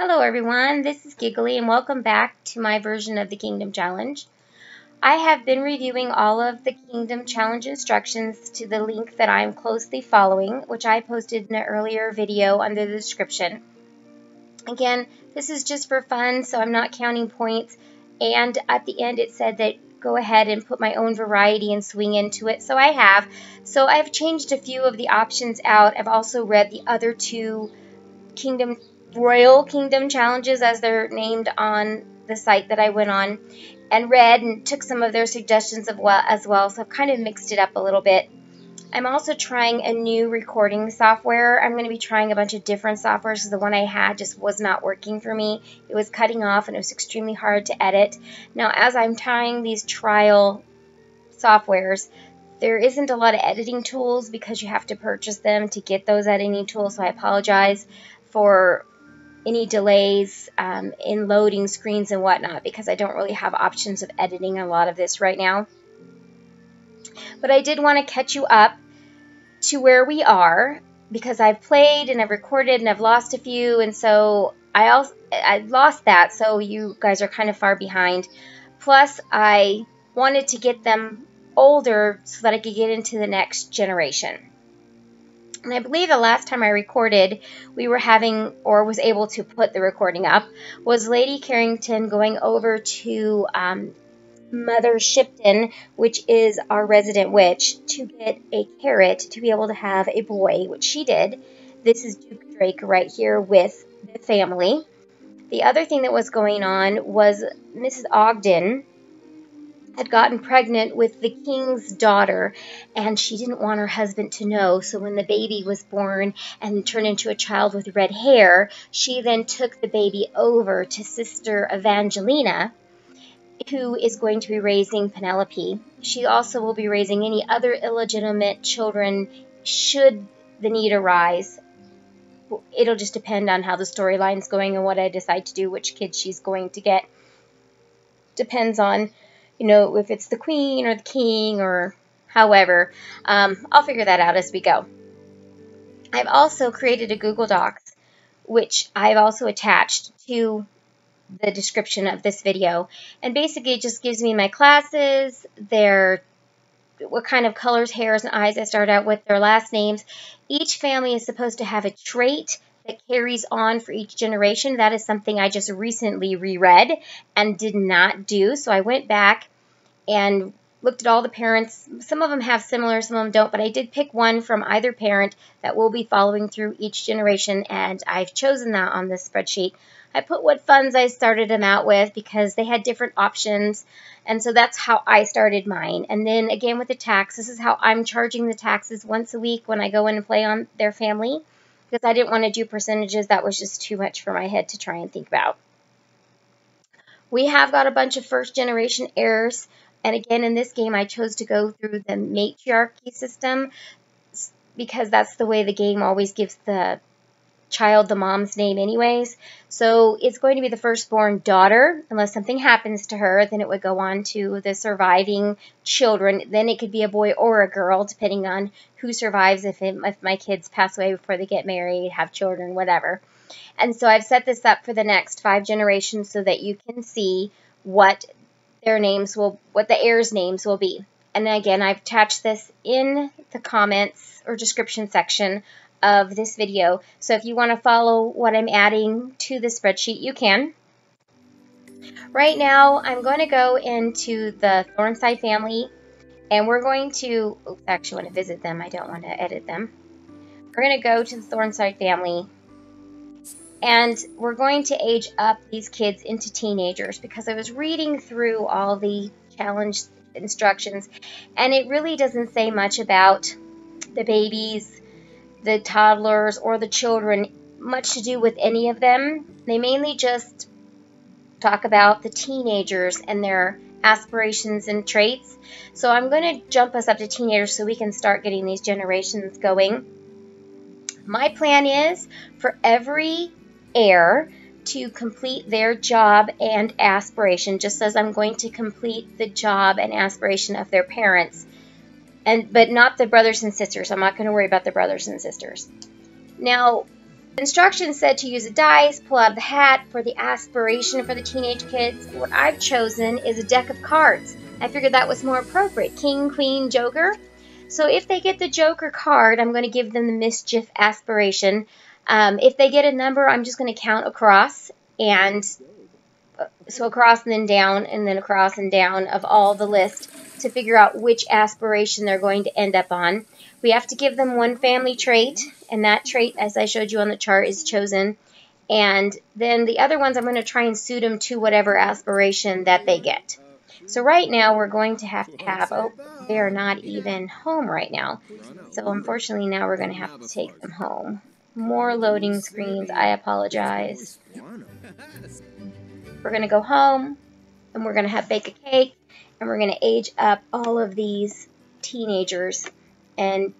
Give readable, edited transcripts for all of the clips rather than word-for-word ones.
Hello everyone, this is Giggly and welcome back to my version of the Kingdom Challenge. I have been reviewing all of the Kingdom Challenge instructions to the link that I am closely following, which I posted in an earlier video under the description. Again, this is just for fun, so I'm not counting points, and at the end it said that go ahead and put my own variety and swing into it, so I have. So I've changed a few of the options out. I've also read the other two Royal Kingdom challenges, as they're named on the site that I went on, and read and took some of their suggestions as well, so I've kind of mixed it up a little bit. I'm also trying a new recording software. I'm going to be trying a bunch of different softwares because the one I had just was not working for me. It was cutting off and it was extremely hard to edit. Now, as I'm trying these trial softwares, there isn't a lot of editing tools because you have to purchase them to get those editing tools, so I apologize for any delays in loading screens and whatnot, because I don't really have options of editing a lot of this right now. But I did want to catch you up to where we are, because I've played and I've recorded and I've lost a few, and so I lost that, so you guys are kind of far behind. Plus, I wanted to get them older so that I could get into the next generation. And I believe the last time I recorded, we were having, or was able to put the recording up, was Lady Carrington going over to Mother Shipton, which is our resident witch, to get a carrot to be able to have a boy, which she did. This is Duke Drake right here with the family. The other thing that was going on was Mrs. Ogden had gotten pregnant with the king's daughter, and she didn't want her husband to know. So when the baby was born and turned into a child with red hair, she then took the baby over to Sister Evangelina, who is going to be raising Penelope. She also will be raising any other illegitimate children should the need arise. It'll just depend on how the storyline's going and what I decide to do, which kids she's going to get. Depends on, you know, if it's the queen or the king or however. I'll figure that out as we go. I've also created a Google Docs, which I've also attached to the description of this video. And basically it just gives me my classes, what kind of colors, hairs, and eyes I start out with, their last names. Each family is supposed to have a trait that carries on for each generation. That is something I just recently reread and did not do. So I went back and looked at all the parents. Some of them have similar, some of them don't, but I did pick one from either parent that will be following through each generation, and I've chosen that on this spreadsheet. I put what funds I started them out with because they had different options, and so that's how I started mine. And then again with the tax, this is how I'm charging the taxes once a week when I go in and play on their family, because I didn't want to do percentages. That was just too much for my head to try and think about. We have got a bunch of first generation heirs, and again in this game I chose to go through the matriarchy system because that's the way the game always gives the child the mom's name anyways. So it's going to be the firstborn daughter. Unless something happens to her, then it would go on to the surviving children. Then it could be a boy or a girl, depending on who survives, if my kids pass away before they get married, have children, whatever. And so I've set this up for the next 5 generations so that you can see what what the heirs' names will be. And again, I've attached this in the comments or description section of this video. So if you want to follow what I'm adding to the spreadsheet, you can. Right now, I'm going to go into the Thornside family, and we're going to, I actually want to visit them. I don't want to edit them. We're going to go to the Thornside family, and we're going to age up these kids into teenagers, because I was reading through all the challenge instructions, and it really doesn't say much about the babies, the toddlers, or the children, much to do with any of them. They mainly just talk about the teenagers and their aspirations and traits. So I'm going to jump us up to teenagers so we can start getting these generations going. My plan is for every heir to complete their job and aspiration, just as I'm going to complete the job and aspiration of their parents. But not the brothers and sisters. I'm not going to worry about the brothers and sisters. Now, Instructions said to use a dice, pull out of the hat for the aspiration for the teenage kids. What I've chosen is a deck of cards. I figured that was more appropriate. King, Queen, Joker. So if they get the Joker card, I'm going to give them the mischief aspiration. If they get a number, I'm just going to count across. And so across and then down and then across and down of all the list to figure out which aspiration they're going to end up on. We have to give them one family trait, and that trait, as I showed you on the chart, is chosen. And then the other ones, I'm going to try and suit them to whatever aspiration that they get. So right now, we're going to have, oh, they're not even home right now. So unfortunately, now we're going to have to take them home. More loading screens. I apologize. We're going to go home, and we're going to bake a cake, and we're going to age up all of these teenagers and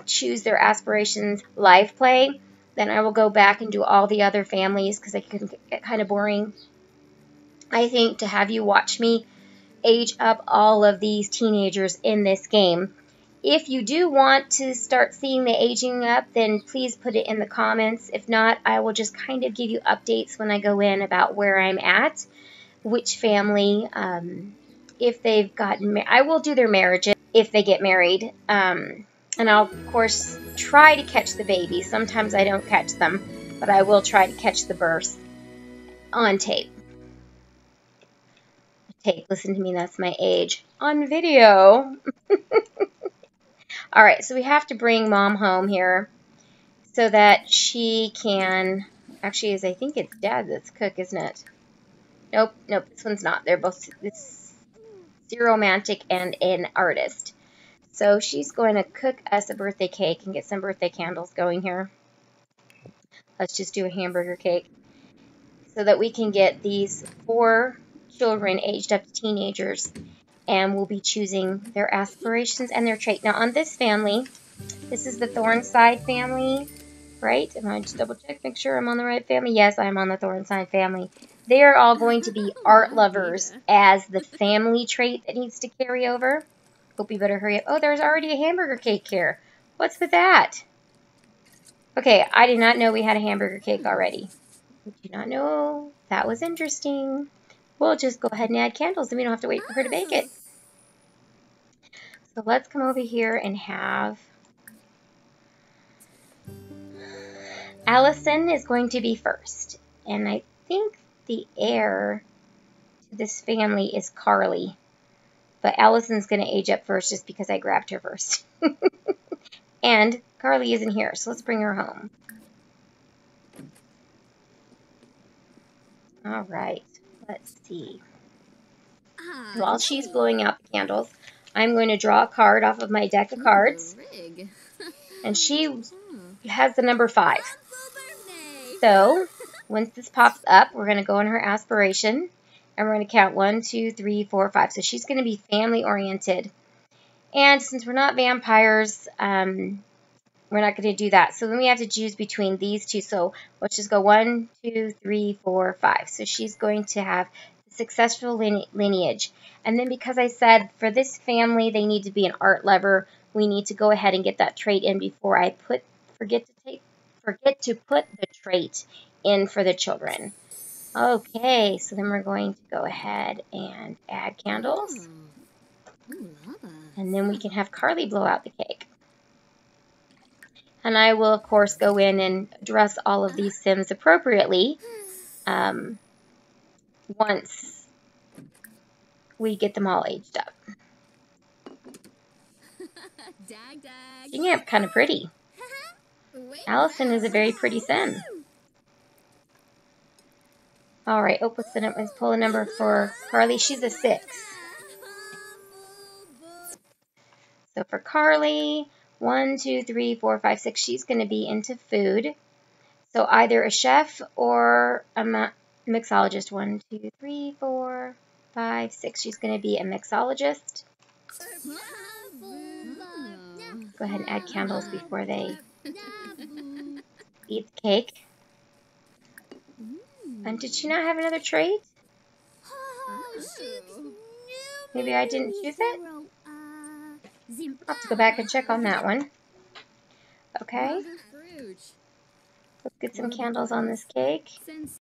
choose their aspirations live play. Then I will go back and do all the other families because it can get kind of boring, I think, to have you watch me age up all of these teenagers in this game. If you do want to start seeing the aging up, then please put it in the comments. If not, I will just kind of give you updates when I go in about where I'm at, which family, if they've gotten married. I will do their marriages if they get married. And I'll, of course, try to catch the babies. Sometimes I don't catch them, but I will try to catch the births on tape. Listen to me, that's my age. On video. Alright, so we have to bring Mom home here so that she can... Actually, I think it's Dad that's cook, isn't it? Nope, this one's not. They're both romantic and an artist. So she's going to cook us a birthday cake and get some birthday candles going here. Let's just do a hamburger cake so that we can get these 4 children aged up to teenagers, and we'll be choosing their aspirations and their trait. Now on this family, this is the Thornside family, right? Am I just double check, make sure I'm on the right family? Yes, I'm on the Thornside family. They are all going to be art lovers as the family trait that needs to carry over. Hope you better hurry up. Oh, there's already a hamburger cake here. What's with that? Okay, I did not know we had a hamburger cake already. I did not know. That was interesting. We'll just go ahead and add candles, and we don't have to wait for her to bake it. So let's come over here and have... Allison is going to be first. And I think the heir to this family is Carly. But Allison's going to age up first just because I grabbed her first. And Carly isn't here, so let's bring her home. All right, let's see. While she's blowing out the candles, I'm going to draw a card off of my deck of cards. And she has the number 5. So, once this pops up, we're going to go in her aspiration. And we're going to count 1, 2, 3, 4, 5. So she's going to be family-oriented. And since we're not vampires, we're not going to do that. So then we have to choose between these two. So let's just go 1, 2, 3, 4, 5. So she's going to have a successful lineage. And then because I said for this family they need to be an art lover, we need to go ahead and get that trait in before I forget to put the trait in for the children. Okay, so then we're going to go ahead and add candles. And then we can have Carly blow out the cake. And I will, of course, go in and address all of these Sims appropriately once we get them all aged up. She's kind of pretty. Allison is a very pretty Sim. All right, let's pull a number for Carly. She's a 6. So for Carly, 1, 2, 3, 4, 5, 6, she's going to be into food. So either a chef or a mixologist. 1, 2, 3, 4, 5, 6. She's going to be a mixologist. Go ahead and add candles before they eat the cake. And did she not have another trait? Maybe I didn't choose it? I'll have to go back and check on that one. Okay. Let's get some candles on this cake.